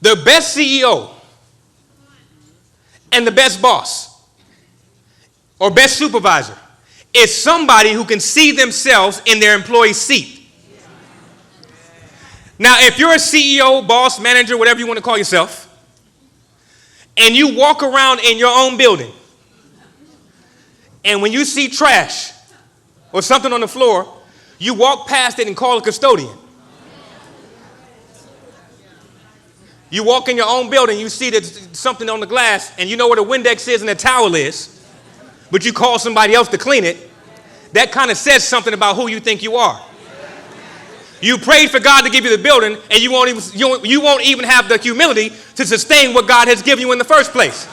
The best CEO and the best boss or best supervisor is somebody who can see themselves in their employee's seat. Now, if you're a CEO, boss, manager, whatever you want to call yourself, and you walk around in your own building, and when you see trash or something on the floor, you walk past it and call a custodian. You walk in your own building, you see that something on the glass, and you know where the Windex is and the towel is, but you call somebody else to clean it. That kind of says something about who you think you are. You prayed for God to give you the building, and you won't even have the humility to sustain what God has given you in the first place.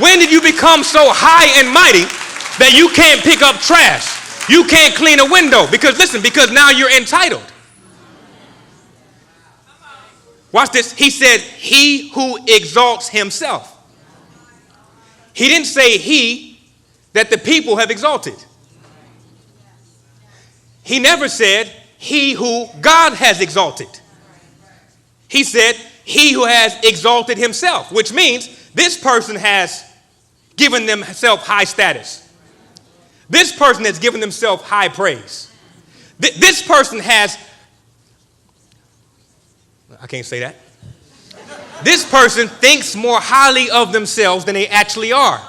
When did you become so high and mighty that you can't pick up trash? You can't clean a window? Because now you're entitled. Watch this. He said, he who exalts himself. He didn't say he that the people have exalted. He never said he who God has exalted. He said he who has exalted himself, which means this person has given themselves high status. This person has given themselves high praise. This person has, I can't say that. This person thinks more highly of themselves than they actually are.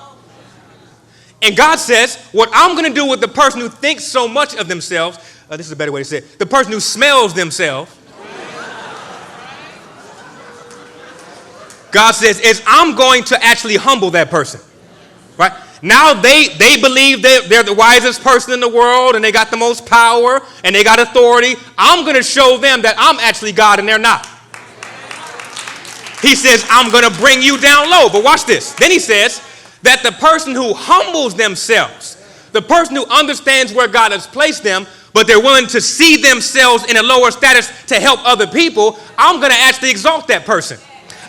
And God says, what I'm going to do with the person who thinks so much of themselves, this is a better way to say it, the person who smells themselves, God says, is I'm going to actually humble that person. Right? Now they believe they're the wisest person in the world and they got the most power and they got authority. I'm going to show them that I'm actually God and they're not. He says, I'm going to bring you down low. But watch this. Then he says that the person who humbles themselves, the person who understands where God has placed them, but they're willing to see themselves in a lower status to help other people, I'm going to actually exalt that person.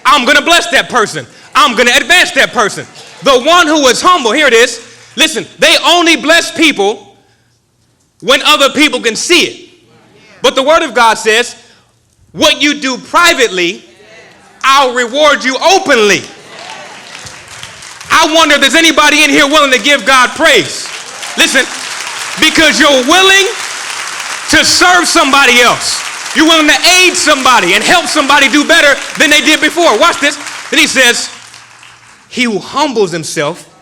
I'm going to bless that person. I'm going to advance that person. The one who is humble, here it is. Listen, they only bless people when other people can see it. But the word of God says, what you do privately, I'll reward you openly. I wonder if there's anybody in here willing to give God praise. Listen, because you're willing to serve somebody else. You're willing to aid somebody and help somebody do better than they did before. Watch this. Then he says, he who humbles himself,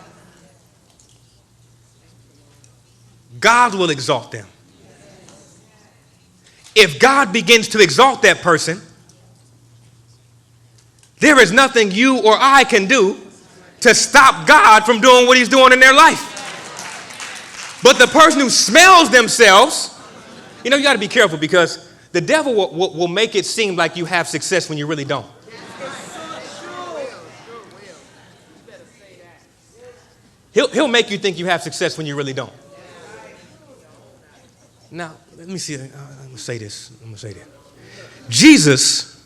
God will exalt them. If God begins to exalt that person, there is nothing you or I can do to stop God from doing what he's doing in their life. But the person who smells themselves, you got to be careful because the devil will make it seem like you have success when you really don't. He'll make you think you have success when you really don't. Now, let me see. I'm going to say this. Jesus,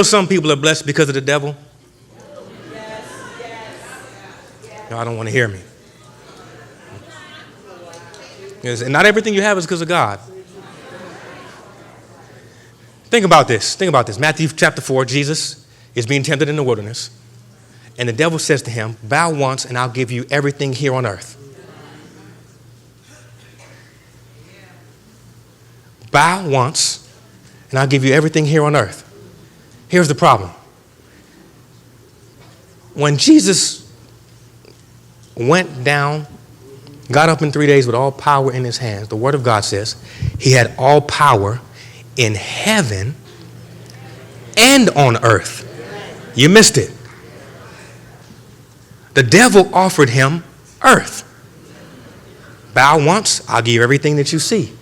some people are blessed because of the devil. No, I don't want to hear me. Yes, and not everything you have is because of God. Think about this. Matthew chapter 4, Jesus is being tempted in the wilderness. And the devil says to him, bow once and I'll give you everything here on earth. Bow once and I'll give you everything here on earth. Here's the problem. When Jesus went down, got up in 3 days with all power in his hands, the word of God says he had all power in heaven and on earth. You missed it. The devil offered him earth. Bow once, I'll give you everything that you see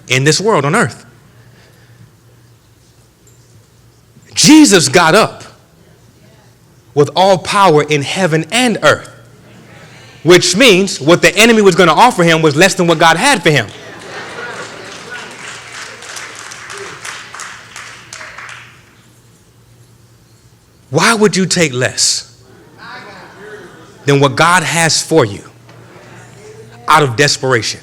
in this world on earth. Jesus got up with all power in heaven and earth, which means what the enemy was going to offer him was less than what God had for him. Why would you take less than what God has for you out of desperation?